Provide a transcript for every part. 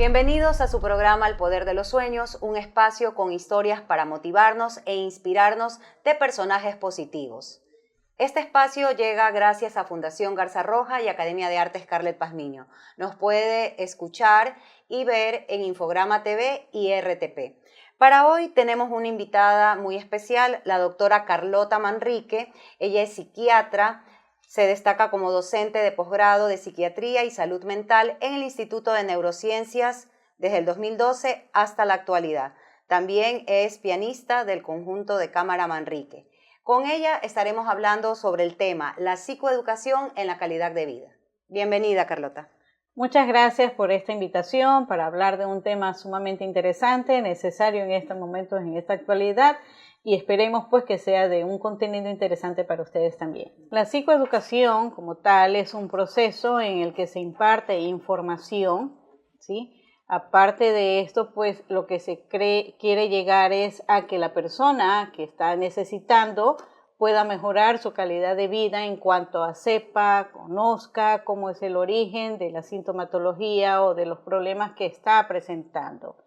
Bienvenidos a su programa El Poder de los Sueños, un espacio con historias para motivarnos e inspirarnos de personajes positivos. Este espacio llega gracias a Fundación Garza Roja y Academia de Arte Scarlett Pazmiño. Nos puede escuchar y ver en Infograma TV y RTP. Para hoy tenemos una invitada muy especial, la doctora Carlota Manrique. Ella es psiquiatra, se destaca como docente de posgrado de Psiquiatría y Salud Mental en el Instituto de Neurociencias desde el 2012 hasta la actualidad. También es pianista del conjunto de cámara Manrique. Con ella estaremos hablando sobre el tema, la psicoeducación en la calidad de vida. Bienvenida, Carlota. Muchas gracias por esta invitación para hablar de un tema sumamente interesante, necesario en estos momentos, en esta actualidad, y esperemos pues que sea de un contenido interesante para ustedes también. La psicoeducación como tal es un proceso en el que se imparte información, ¿sí? Aparte de esto, pues lo que se quiere llegar es a que la persona que está necesitando pueda mejorar su calidad de vida en cuanto a sepa, conozca cómo es el origen de la sintomatología o de los problemas que está presentando.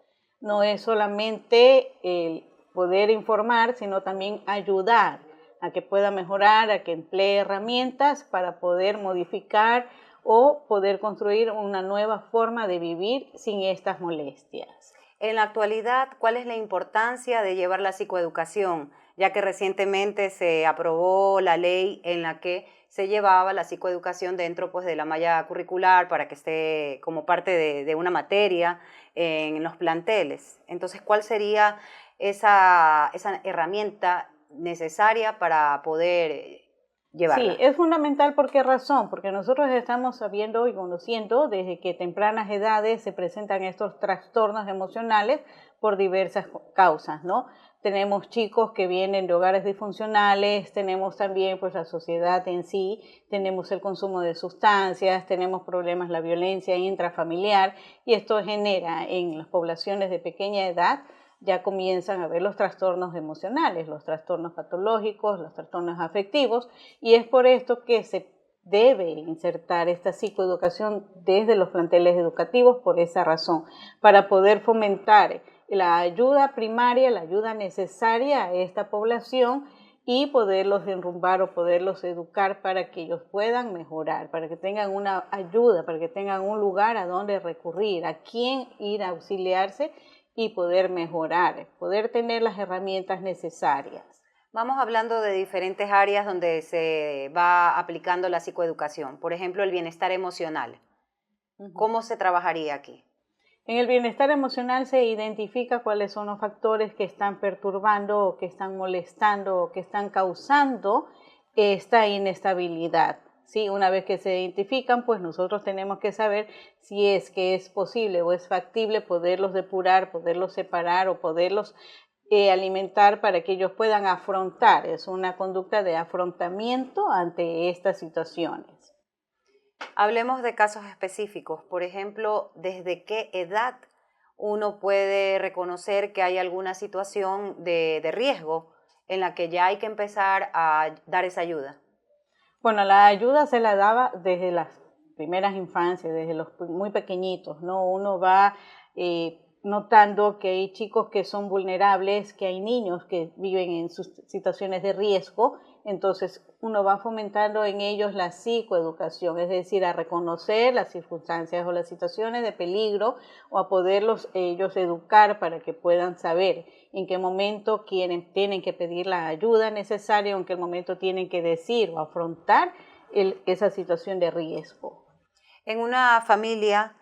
No es solamente el poder informar, sino también ayudar a que pueda mejorar, a que emplee herramientas para poder modificar o poder construir una nueva forma de vivir sin estas molestias. En la actualidad, ¿cuál es la importancia de llevar la psicoeducación? Ya que recientemente se aprobó la ley en la que se llevaba la psicoeducación dentro pues, de la malla curricular para que esté como parte de una materia en los planteles. Entonces, ¿cuál sería esa herramienta necesaria para poder llevarla? Sí, es fundamental. ¿Por qué razón? Porque nosotros estamos sabiendo y conociendo desde que tempranas edades se presentan estos trastornos emocionales por diversas causas, ¿no? Tenemos chicos que vienen de hogares disfuncionales, tenemos también pues la sociedad en sí, tenemos el consumo de sustancias, tenemos problemas, la violencia intrafamiliar, y esto genera en las poblaciones de pequeña edad ya comienzan a ver los trastornos emocionales, los trastornos patológicos, los trastornos afectivos, y es por esto que se debe insertar esta psicoeducación desde los planteles educativos por esa razón, para poder fomentar la ayuda primaria, la ayuda necesaria a esta población y poderlos enrumbar o poderlos educar para que ellos puedan mejorar, para que tengan una ayuda, para que tengan un lugar a donde recurrir, a quién ir a auxiliarse y poder mejorar, poder tener las herramientas necesarias. Vamos hablando de diferentes áreas donde se va aplicando la psicoeducación. Por ejemplo, el bienestar emocional. ¿Cómo se trabajaría aquí? En el bienestar emocional se identifica cuáles son los factores que están perturbando o que están molestando o que están causando esta inestabilidad. ¿Sí? Una vez que se identifican, pues nosotros tenemos que saber si es que es posible o es factible poderlos depurar, poderlos separar o poderlos alimentar para que ellos puedan afrontar. Es una conducta de afrontamiento ante estas situaciones. Hablemos de casos específicos. Por ejemplo, ¿desde qué edad uno puede reconocer que hay alguna situación de riesgo en la que ya hay que empezar a dar esa ayuda? Bueno, la ayuda se la daba desde las primeras infancias, desde los muy pequeñitos, ¿no? Uno va notando que hay chicos que son vulnerables, que hay niños que viven en sus situaciones de riesgo, entonces uno va fomentando en ellos la psicoeducación, es decir, a reconocer las circunstancias o las situaciones de peligro o a poderlos ellos educar para que puedan saber en qué momento tienen que pedir la ayuda necesaria o en qué momento tienen que decir o afrontar esa situación de riesgo. En una familia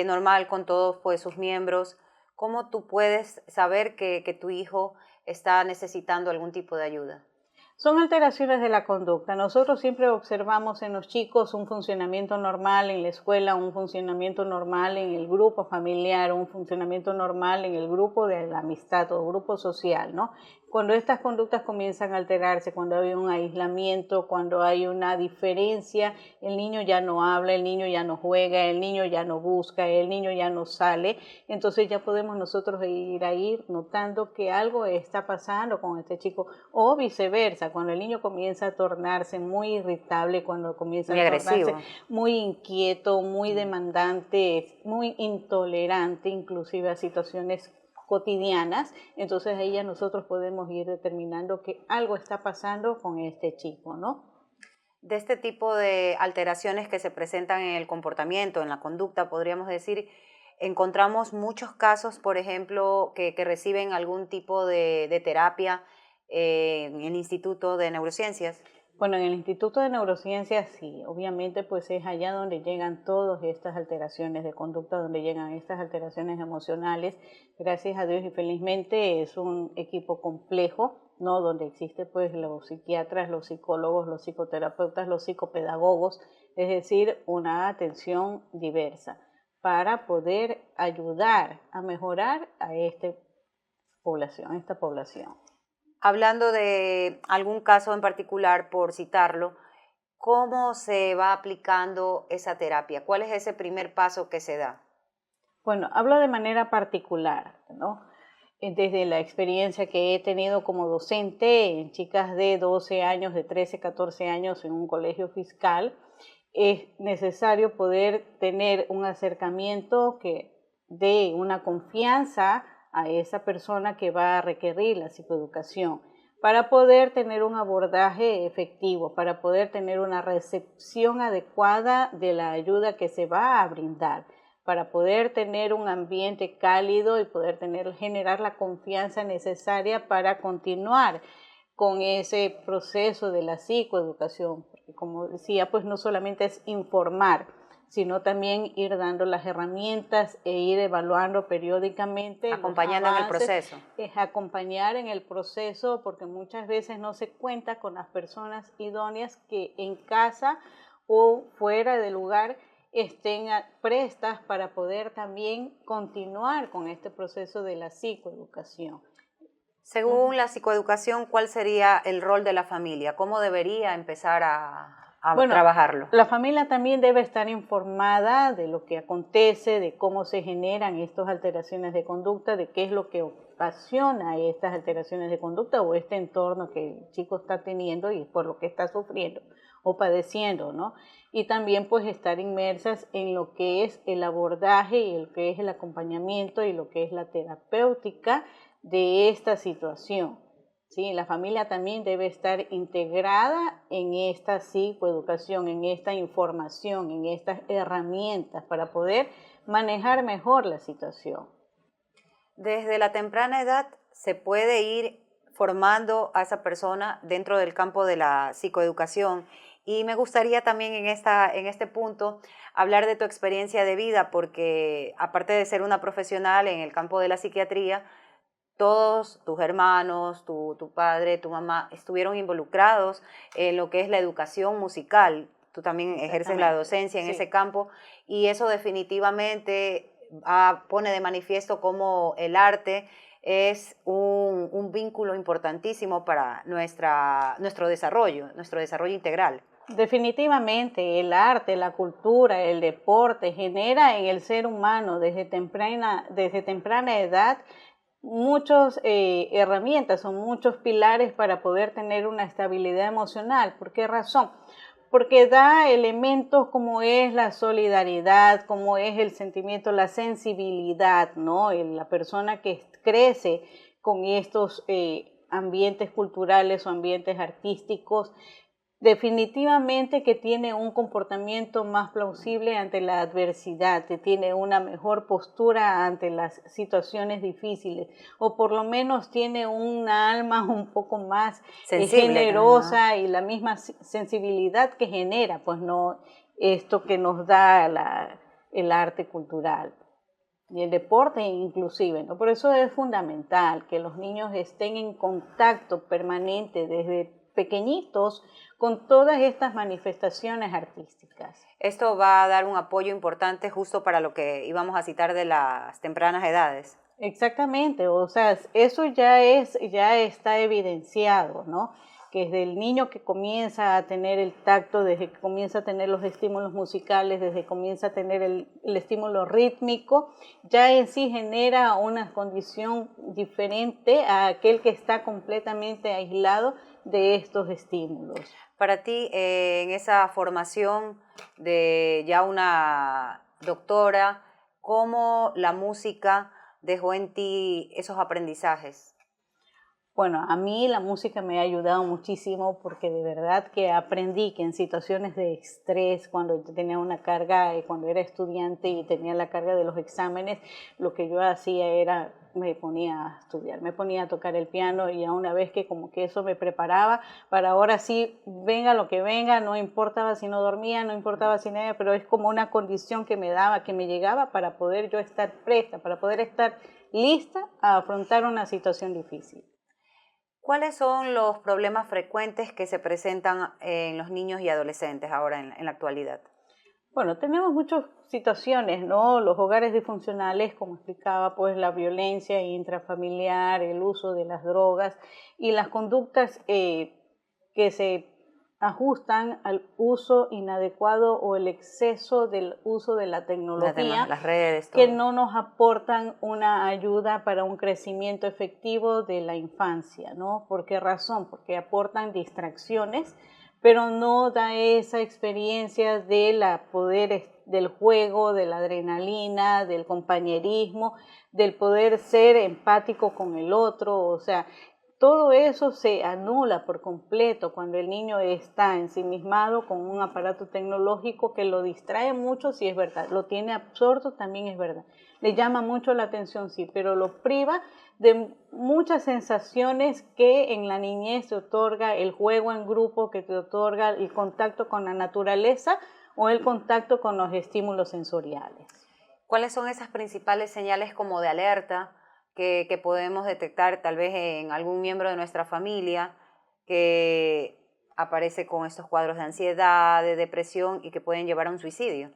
normal con todos pues, sus miembros, ¿cómo tú puedes saber que tu hijo está necesitando algún tipo de ayuda? Son alteraciones de la conducta. Nosotros siempre observamos en los chicos un funcionamiento normal en la escuela, un funcionamiento normal en el grupo familiar, un funcionamiento normal en el grupo de la amistad o grupo social, ¿no? Cuando estas conductas comienzan a alterarse, cuando hay un aislamiento, cuando hay una diferencia, el niño ya no habla, el niño ya no juega, el niño ya no busca, el niño ya no sale, entonces ya podemos nosotros ir notando que algo está pasando con este chico, o viceversa, cuando el niño comienza a tornarse muy irritable, cuando comienza Muy a agresivo. tornarse muy inquieto, muy demandante, muy intolerante, inclusive a situaciones cotidianas, entonces ahí ya nosotros podemos ir determinando que algo está pasando con este chico, ¿no? De este tipo de alteraciones que se presentan en el comportamiento, en la conducta, podríamos decir, encontramos muchos casos, por ejemplo, que reciben algún tipo de terapia en el Instituto de Neurociencias. Bueno, en el Instituto de Neurociencias sí, obviamente pues es allá donde llegan todas estas alteraciones de conducta, donde llegan estas alteraciones emocionales. Gracias a Dios y felizmente es un equipo complejo, ¿no? Donde existe pues los psiquiatras, los psicólogos, los psicoterapeutas, los psicopedagogos, es decir, una atención diversa para poder ayudar a mejorar a esta población. Hablando de algún caso en particular, por citarlo, ¿cómo se va aplicando esa terapia? ¿Cuál es ese primer paso que se da? Bueno, hablo de manera particular, ¿no? Desde la experiencia que he tenido como docente en chicas de 12 años, de 13, 14 años en un colegio fiscal, es necesario poder tener un acercamiento que dé una confianza a esa persona que va a requerir la psicoeducación para poder tener un abordaje efectivo, para poder tener una recepción adecuada de la ayuda que se va a brindar, para poder tener un ambiente cálido y poder generar la confianza necesaria para continuar con ese proceso de la psicoeducación, porque como decía, pues no solamente es informar, sino también ir dando las herramientas e ir evaluando periódicamente Acompañando los en el avances, proceso. es acompañar en el proceso, porque muchas veces no se cuenta con las personas idóneas que en casa o fuera del lugar estén prestas para poder también continuar con este proceso de la psicoeducación. Según la psicoeducación, ¿cuál sería el rol de la familia? ¿Cómo debería empezar a trabajarlo? La familia también debe estar informada de lo que acontece, de cómo se generan estas alteraciones de conducta, de qué es lo que ocasiona estas alteraciones de conducta o este entorno que el chico está teniendo y por lo que está sufriendo o padeciendo, ¿no? Y también pues estar inmersas en lo que es el abordaje y lo que es el acompañamiento y lo que es la terapéutica de esta situación. Sí, la familia también debe estar integrada en esta psicoeducación, en esta información, en estas herramientas para poder manejar mejor la situación. Desde la temprana edad se puede ir formando a esa persona dentro del campo de la psicoeducación. Y me gustaría también en este punto hablar de tu experiencia de vida, porque aparte de ser una profesional en el campo de la psiquiatría, todos tus hermanos, tu padre, tu mamá estuvieron involucrados en lo que es la educación musical. Tú también ejerces la docencia en ese campo y eso definitivamente pone de manifiesto cómo el arte es un vínculo importantísimo para nuestro desarrollo integral. Definitivamente el arte, la cultura, el deporte genera en el ser humano desde temprana edad muchas herramientas, son muchos pilares para poder tener una estabilidad emocional. ¿Por qué razón? Porque da elementos como es la solidaridad, como es el sentimiento, la sensibilidad, ¿no? La persona que crece con estos ambientes culturales o ambientes artísticos, definitivamente que tiene un comportamiento más plausible ante la adversidad, que tiene una mejor postura ante las situaciones difíciles, o por lo menos tiene una alma un poco más generosa y la misma sensibilidad que genera, pues no esto que nos da el arte cultural. Y el deporte inclusive, ¿no? Por eso es fundamental que los niños estén en contacto permanente desde pequeñitos con todas estas manifestaciones artísticas. Esto va a dar un apoyo importante justo para lo que íbamos a citar de las tempranas edades. Exactamente, o sea, eso ya está evidenciado, ¿no? Que desde el niño que comienza a tener el tacto, desde que comienza a tener los estímulos musicales, desde que comienza a tener el estímulo rítmico, ya en sí genera una condición diferente a aquel que está completamente aislado de estos estímulos. Para ti, en esa formación de ya una doctora, ¿cómo la música dejó en ti esos aprendizajes? Bueno, a mí la música me ha ayudado muchísimo porque de verdad que aprendí que en situaciones de estrés, cuando yo tenía una carga, cuando era estudiante y tenía la carga de los exámenes, lo que yo hacía era, me ponía a estudiar, me ponía a tocar el piano y a una vez que como que eso me preparaba para ahora sí, venga lo que venga, no importaba si no dormía, no importaba si nada, pero es como una condición que me daba, que me llegaba para poder yo estar presta, para poder estar lista a afrontar una situación difícil. ¿Cuáles son los problemas frecuentes que se presentan en los niños y adolescentes ahora en la actualidad? Bueno, tenemos muchas situaciones, ¿no? Los hogares disfuncionales, como explicaba, pues la violencia intrafamiliar, el uso de las drogas y las conductas que se ajustan al uso inadecuado o el exceso del uso de la tecnología Las redes, que todo. no nos aportan una ayuda para un crecimiento efectivo de la infancia, ¿no? ¿Por qué razón? Porque aportan distracciones, pero no da esa experiencia de la poder del juego, de la adrenalina, del compañerismo, del poder ser empático con el otro, o sea, todo eso se anula por completo cuando el niño está ensimismado con un aparato tecnológico que lo distrae mucho, sí es verdad, lo tiene absorto también es verdad, le llama mucho la atención, sí, pero lo priva de muchas sensaciones que en la niñez te otorga el juego en grupo, que te otorga el contacto con la naturaleza o el contacto con los estímulos sensoriales. ¿Cuáles son esas principales señales como de alerta que podemos detectar tal vez en algún miembro de nuestra familia que aparece con estos cuadros de ansiedad, de depresión y que pueden llevar a un suicidio?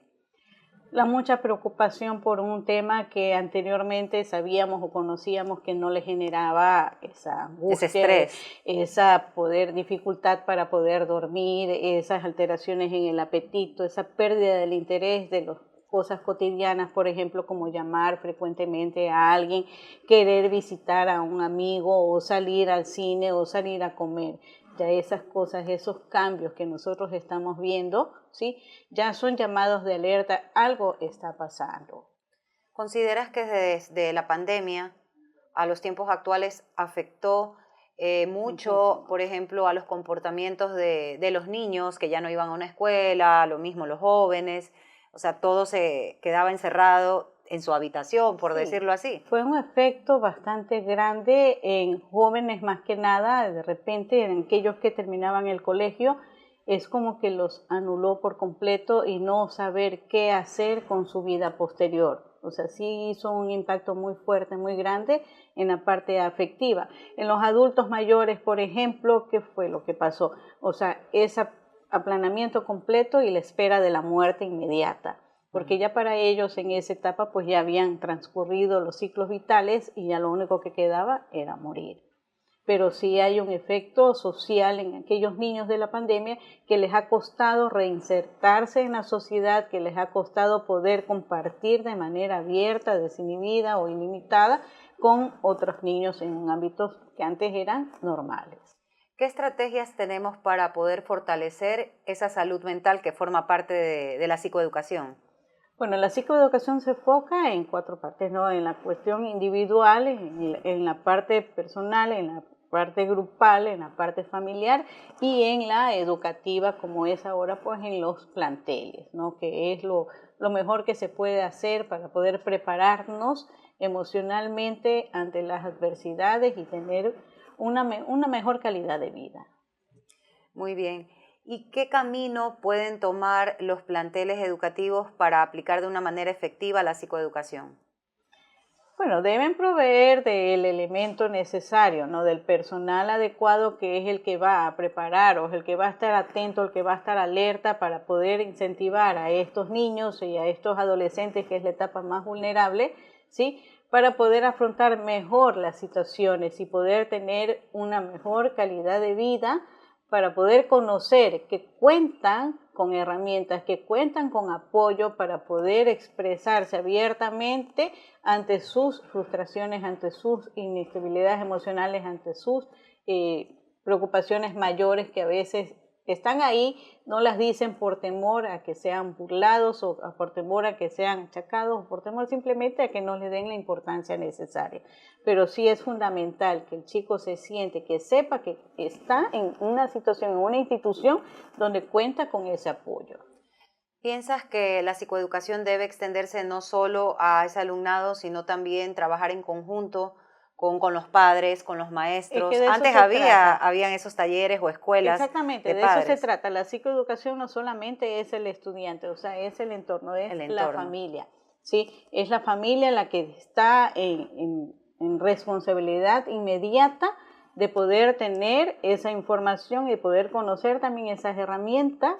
La mucha preocupación por un tema que anteriormente sabíamos o conocíamos que no le generaba esa Ese angustia, estrés. esa dificultad para poder dormir, esas alteraciones en el apetito, esa pérdida del interés de las cosas cotidianas, por ejemplo, como llamar frecuentemente a alguien, querer visitar a un amigo o salir al cine o salir a comer. Ya esas cosas, esos cambios que nosotros estamos viendo, ¿sí? Ya son llamados de alerta, algo está pasando. ¿Consideras que desde la pandemia a los tiempos actuales afectó mucho, Muchísimo. por ejemplo, a los comportamientos de los niños que ya no iban a una escuela, lo mismo los jóvenes? O sea, todo se quedaba encerrado en su habitación, por Sí, decirlo así. fue un efecto bastante grande en jóvenes más que nada, de repente en aquellos que terminaban el colegio, es como que los anuló por completo y no saber qué hacer con su vida posterior. O sea, sí hizo un impacto muy fuerte, muy grande en la parte afectiva. En los adultos mayores, por ejemplo, ¿qué fue lo que pasó? O sea, ese aplanamiento completo y la espera de la muerte inmediata porque ya para ellos en esa etapa pues ya habían transcurrido los ciclos vitales y ya lo único que quedaba era morir. Pero sí hay un efecto social en aquellos niños de la pandemia que les ha costado reinsertarse en la sociedad, que les ha costado poder compartir de manera abierta, desinhibida o ilimitada con otros niños en ámbitos que antes eran normales. ¿Qué estrategias tenemos para poder fortalecer esa salud mental que forma parte de la psicoeducación? Bueno, la psicoeducación se enfoca en cuatro partes, ¿no? En la cuestión individual, en la parte personal, en la parte grupal, en la parte familiar y en la educativa, como es ahora, pues en los planteles, ¿no? Que es lo mejor que se puede hacer para poder prepararnos emocionalmente ante las adversidades y tener una mejor calidad de vida. Muy bien. ¿Y qué camino pueden tomar los planteles educativos para aplicar de una manera efectiva la psicoeducación? Bueno, deben proveer del elemento necesario, ¿no? Del personal adecuado que es el que va a preparar o es el que va a estar atento, el que va a estar alerta para poder incentivar a estos niños y a estos adolescentes, que es la etapa más vulnerable, ¿sí? para poder afrontar mejor las situaciones y poder tener una mejor calidad de vida, para poder conocer que cuentan con herramientas, que cuentan con apoyo para poder expresarse abiertamente ante sus frustraciones, ante sus inestabilidades emocionales, ante sus preocupaciones mayores que a veces están ahí, no las dicen por temor a que sean burlados o por temor a que sean achacados o por temor simplemente a que no le den la importancia necesaria. Pero sí es fundamental que el chico se siente, que sepa que está en una situación, en una institución donde cuenta con ese apoyo. ¿Piensas que la psicoeducación debe extenderse no solo a ese alumnado, sino también trabajar en conjunto con los padres, con los Es que maestros? de eso Antes se trata. habían esos talleres o escuelas Exactamente, de de eso se padres, trata. La psicoeducación no solamente es el estudiante, o sea, es el entorno, es el la entorno. familia, ¿sí? Es la familia la que está en responsabilidad inmediata de poder tener esa información y poder conocer también esas herramientas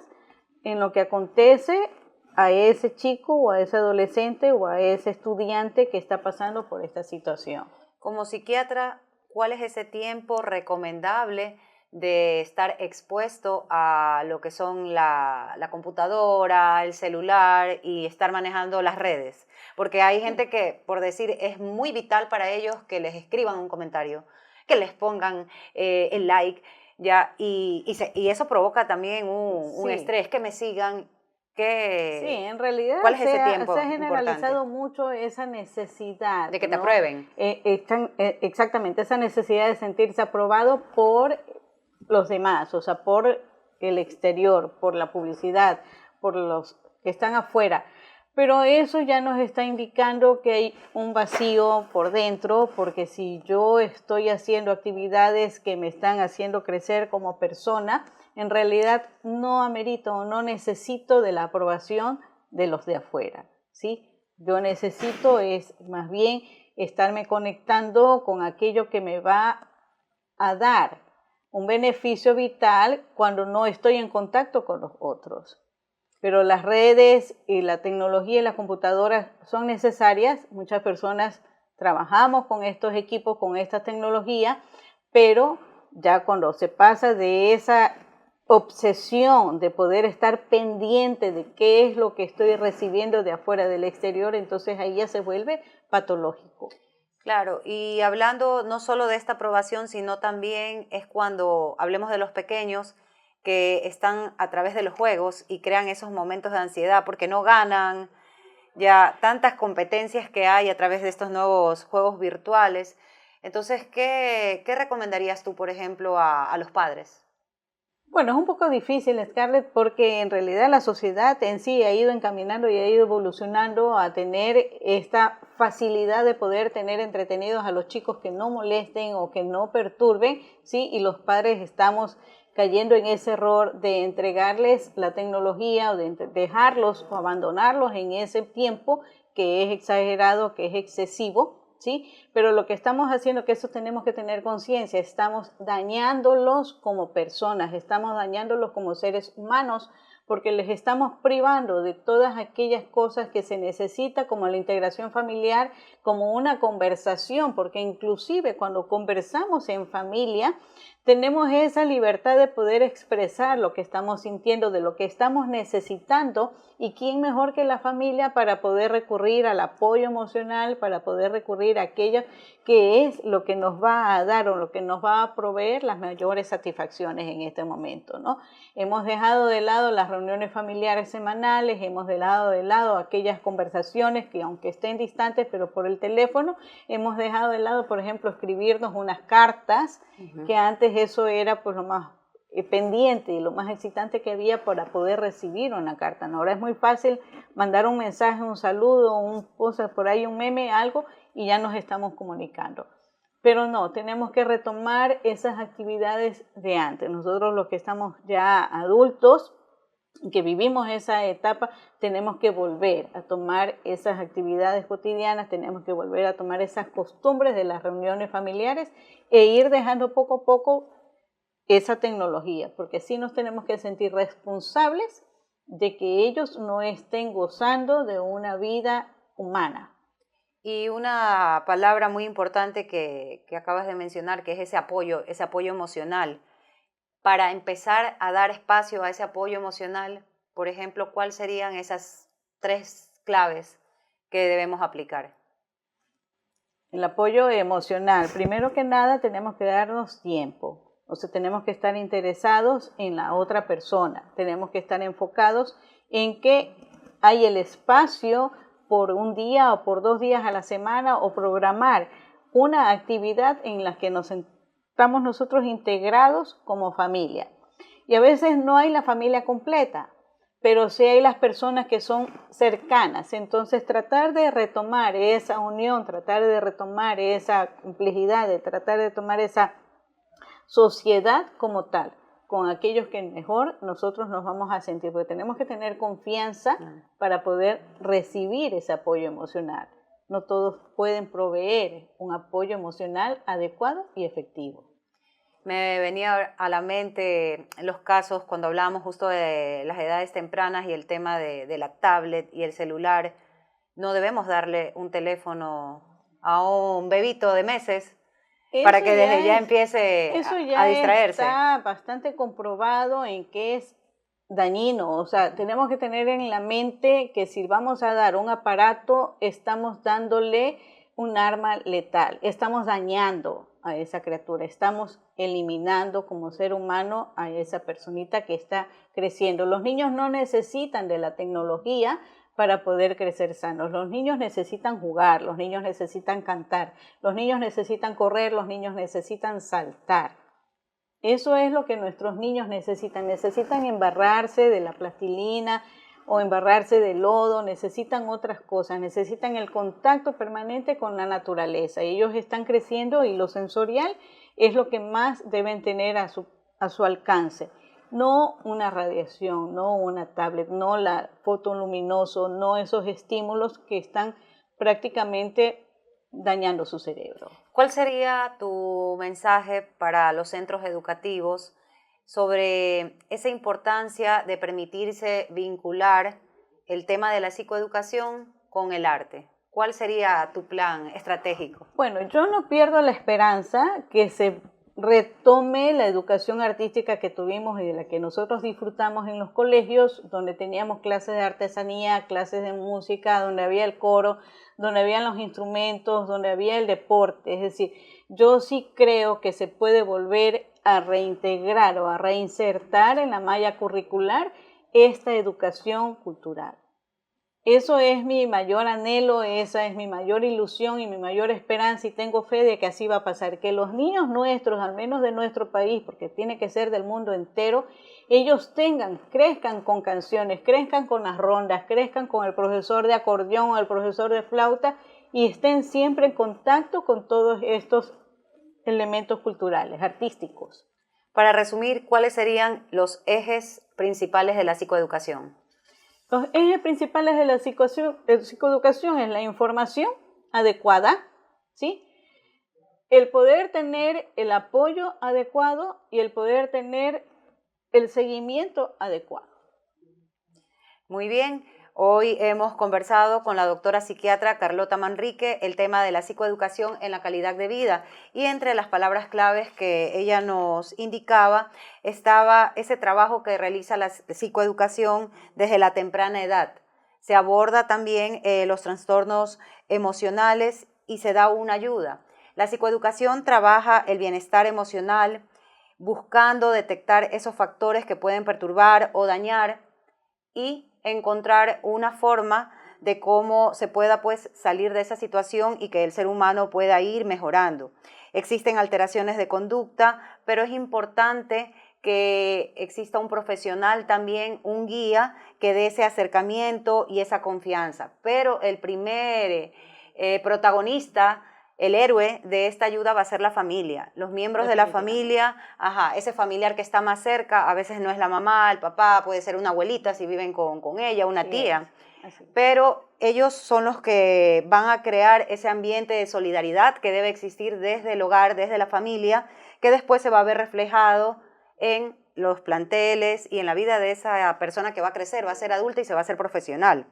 en lo que acontece a ese chico o a ese adolescente o a ese estudiante que está pasando por esta situación. Como psiquiatra, ¿cuál es ese tiempo recomendable de estar expuesto a lo que son la computadora, el celular y estar manejando las redes? Porque hay gente que, por decir, es muy vital para ellos que les escriban un comentario, que les pongan el like, ya, y eso provoca también un Sí. estrés, que me sigan, Sí, que, en realidad ¿cuál es ese se tiempo ha importante? generalizado mucho esa necesidad, De que te ¿no? aprueben. Exactamente, esa necesidad de sentirse aprobado por los demás, o sea, por el exterior, por la publicidad, por los que están afuera. Pero eso ya nos está indicando que hay un vacío por dentro, porque si yo estoy haciendo actividades que me están haciendo crecer como persona, en realidad no amerito o no necesito de la aprobación de los de afuera, ¿sí? Yo necesito es más bien estarme conectando con aquello que me va a dar un beneficio vital cuando no estoy en contacto con los otros. Pero las redes y la tecnología y las computadoras son necesarias. Muchas personas trabajamos con estos equipos, con esta tecnología, pero ya cuando se pasa de esa obsesión de poder estar pendiente de qué es lo que estoy recibiendo de afuera del exterior, entonces ahí ya se vuelve patológico. Claro, y hablando no solo de esta aprobación, sino también es cuando hablemos de los pequeños que están a través de los juegos y crean esos momentos de ansiedad porque no ganan, ya tantas competencias que hay a través de estos nuevos juegos virtuales. Entonces, ¿qué recomendarías tú, por ejemplo, a los padres? Bueno, es un poco difícil, Scarlett, porque en realidad la sociedad en sí ha ido encaminando y ha ido evolucionando a tener esta facilidad de poder tener entretenidos a los chicos que no molesten o que no perturben, ¿sí? Y los padres estamos cayendo en ese error de entregarles la tecnología o de dejarlos o abandonarlos en ese tiempo que es exagerado, que es excesivo, ¿sí? Pero lo que estamos haciendo, que eso tenemos que tener conciencia, estamos dañándolos como personas, estamos dañándolos como seres humanos, porque les estamos privando de todas aquellas cosas que se necesita, como la integración familiar, como una conversación, porque inclusive cuando conversamos en familia, tenemos esa libertad de poder expresar lo que estamos sintiendo, de lo que estamos necesitando, y quién mejor que la familia para poder recurrir al apoyo emocional, para poder recurrir a aquello que es lo que nos va a dar o lo que nos va a proveer las mayores satisfacciones en este momento, ¿no? Hemos dejado de lado las reuniones familiares semanales, hemos dejado de lado aquellas conversaciones que aunque estén distantes, pero por el teléfono, hemos dejado de lado, por ejemplo, escribirnos unas cartas, que antes eso era pues lo más pendiente y lo más excitante que había para poder recibir una carta. Ahora es muy fácil mandar un mensaje, un saludo, por ahí un meme, algo, y ya nos estamos comunicando. Pero no, tenemos que retomar esas actividades de antes. Nosotros los que estamos ya adultos, que vivimos esa etapa, tenemos que volver a tomar esas actividades cotidianas, tenemos que volver a tomar esas costumbres de las reuniones familiares e ir dejando poco a poco esa tecnología, porque sí nos tenemos que sentir responsables de que ellos no estén gozando de una vida humana. Y una palabra muy importante que acabas de mencionar, que es ese apoyo emocional. Para empezar a dar espacio a ese apoyo emocional, por ejemplo, ¿cuáles serían esas 3 claves que debemos aplicar? El apoyo emocional. Primero que nada, tenemos que darnos tiempo. O sea, tenemos que estar interesados en la otra persona. Tenemos que estar enfocados en que hay el espacio por un día o por 2 días a la semana, o programar una actividad en la que estamos nosotros integrados como familia. Y a veces no hay la familia completa, pero sí hay las personas que son cercanas. Entonces, tratar de retomar esa unión, tratar de retomar esa complejidad, de tratar de tomar esa sociedad como tal, con aquellos que mejor nosotros nos vamos a sentir, porque tenemos que tener confianza para poder recibir ese apoyo emocional. No todos pueden proveer un apoyo emocional adecuado y efectivo. Me venía a la mente los casos cuando hablábamos justo de las edades tempranas y el tema de la tablet y el celular. No debemos darle un teléfono a un bebito de meses para que desde ya empiece a distraerse. Está bastante comprobado en que es dañino. O sea, tenemos que tener en la mente que si vamos a dar un aparato, estamos dándole un arma letal, estamos dañando a esa criatura, estamos eliminando como ser humano a esa personita que está creciendo. Los niños no necesitan de la tecnología para poder crecer sanos. Los niños necesitan jugar, los niños necesitan cantar, los niños necesitan correr, los niños necesitan saltar. Eso es lo que nuestros niños necesitan. Necesitan embarrarse de la plastilina o embarrarse de lodo, necesitan otras cosas, necesitan el contacto permanente con la naturaleza. Ellos están creciendo y lo sensorial es lo que más deben tener a su alcance. No una radiación, no una tablet, no la fotoluminoso, no esos estímulos que están prácticamente dañando su cerebro. ¿Cuál sería tu mensaje para los centros educativos sobre esa importancia de permitirse vincular el tema de la psicoeducación con el arte? ¿Cuál sería tu plan estratégico? Bueno, yo no pierdo la esperanza que se retome la educación artística que tuvimos y de la que nosotros disfrutamos en los colegios, donde teníamos clases de artesanía, clases de música, donde había el coro, donde habían los instrumentos, donde había el deporte. Es decir, yo sí creo que se puede volver a reintegrar o a reinsertar en la malla curricular esta educación cultural. Eso es mi mayor anhelo, esa es mi mayor ilusión y mi mayor esperanza, y tengo fe de que así va a pasar, que los niños nuestros, al menos de nuestro país, porque tiene que ser del mundo entero, ellos crezcan con canciones, crezcan con las rondas, crezcan con el profesor de acordeón o el profesor de flauta, y estén siempre en contacto con todos estos elementos culturales, artísticos. Para resumir, ¿cuáles serían los ejes principales de la psicoeducación? Los ejes principales de la psicoeducación es la información adecuada, ¿sí? El poder tener el apoyo adecuado y el poder tener el seguimiento adecuado. Muy bien, hoy hemos conversado con la doctora psiquiatra Carlota Manrique el tema de la psicoeducación en la calidad de vida, y entre las palabras claves que ella nos indicaba estaba ese trabajo que realiza la psicoeducación desde la temprana edad. Se aborda también los trastornos emocionales y se da una ayuda. La psicoeducación trabaja el bienestar emocional, buscando detectar esos factores que pueden perturbar o dañar y encontrar una forma de cómo se pueda salir de esa situación y que el ser humano pueda ir mejorando. Existen alteraciones de conducta, pero es importante que exista un profesional también, un guía que dé ese acercamiento y esa confianza. Pero el primer protagonista, el héroe de esta ayuda va a ser la familia, los miembros de la familia, ese familiar que está más cerca, a veces no es la mamá, el papá, puede ser una abuelita si viven con ella, una tía, pero ellos son los que van a crear ese ambiente de solidaridad que debe existir desde el hogar, desde la familia, que después se va a ver reflejado en los planteles y en la vida de esa persona que va a crecer, va a ser adulta y se va a hacer profesional.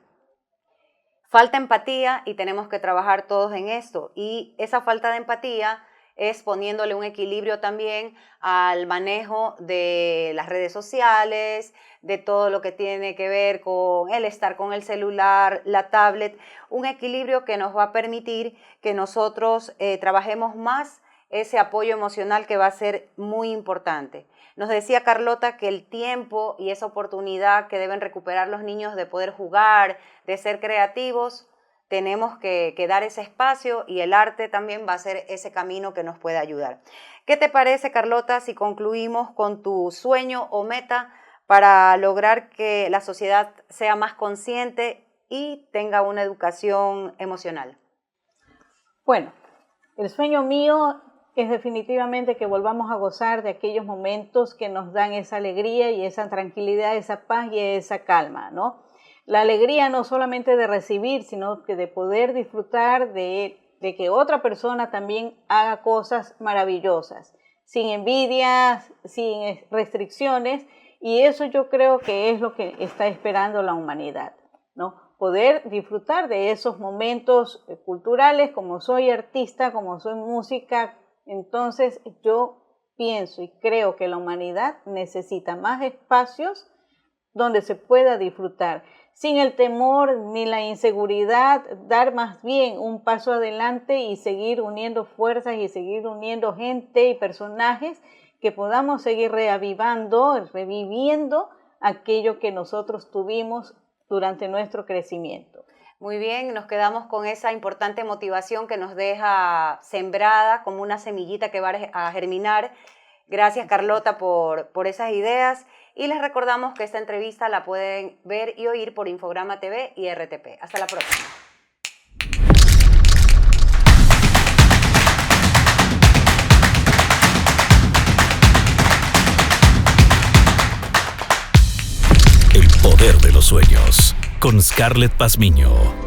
falta empatía y tenemos que trabajar todos en esto. Y esa falta de empatía es poniéndole un equilibrio también al manejo de las redes sociales, de todo lo que tiene que ver con el estar con el celular, la tablet, un equilibrio que nos va a permitir que nosotros trabajemos más ese apoyo emocional que va a ser muy importante. Nos decía Carlota que el tiempo y esa oportunidad que deben recuperar los niños de poder jugar, de ser creativos, tenemos que dar ese espacio y el arte también va a ser ese camino que nos puede ayudar. ¿Qué te parece, Carlota, si concluimos con tu sueño o meta para lograr que la sociedad sea más consciente y tenga una educación emocional? Bueno, el sueño mío es definitivamente que volvamos a gozar de aquellos momentos que nos dan esa alegría y esa tranquilidad, esa paz y esa calma, ¿no? La alegría no solamente de recibir, sino que de poder disfrutar de que otra persona también haga cosas maravillosas, sin envidias, sin restricciones, y eso yo creo que es lo que está esperando la humanidad, ¿no? Poder disfrutar de esos momentos culturales, como soy artista, como soy música. Entonces yo pienso y creo que la humanidad necesita más espacios donde se pueda disfrutar, sin el temor ni la inseguridad, dar más bien un paso adelante y seguir uniendo fuerzas y seguir uniendo gente y personajes que podamos seguir reviviendo aquello que nosotros tuvimos durante nuestro crecimiento. Muy bien, nos quedamos con esa importante motivación que nos deja sembrada como una semillita que va a germinar. Gracias, Carlota, por esas ideas. Y les recordamos que esta entrevista la pueden ver y oír por Infograma TV y RTP. Hasta la próxima. El poder de los sueños, con Scarlett Pazmiño.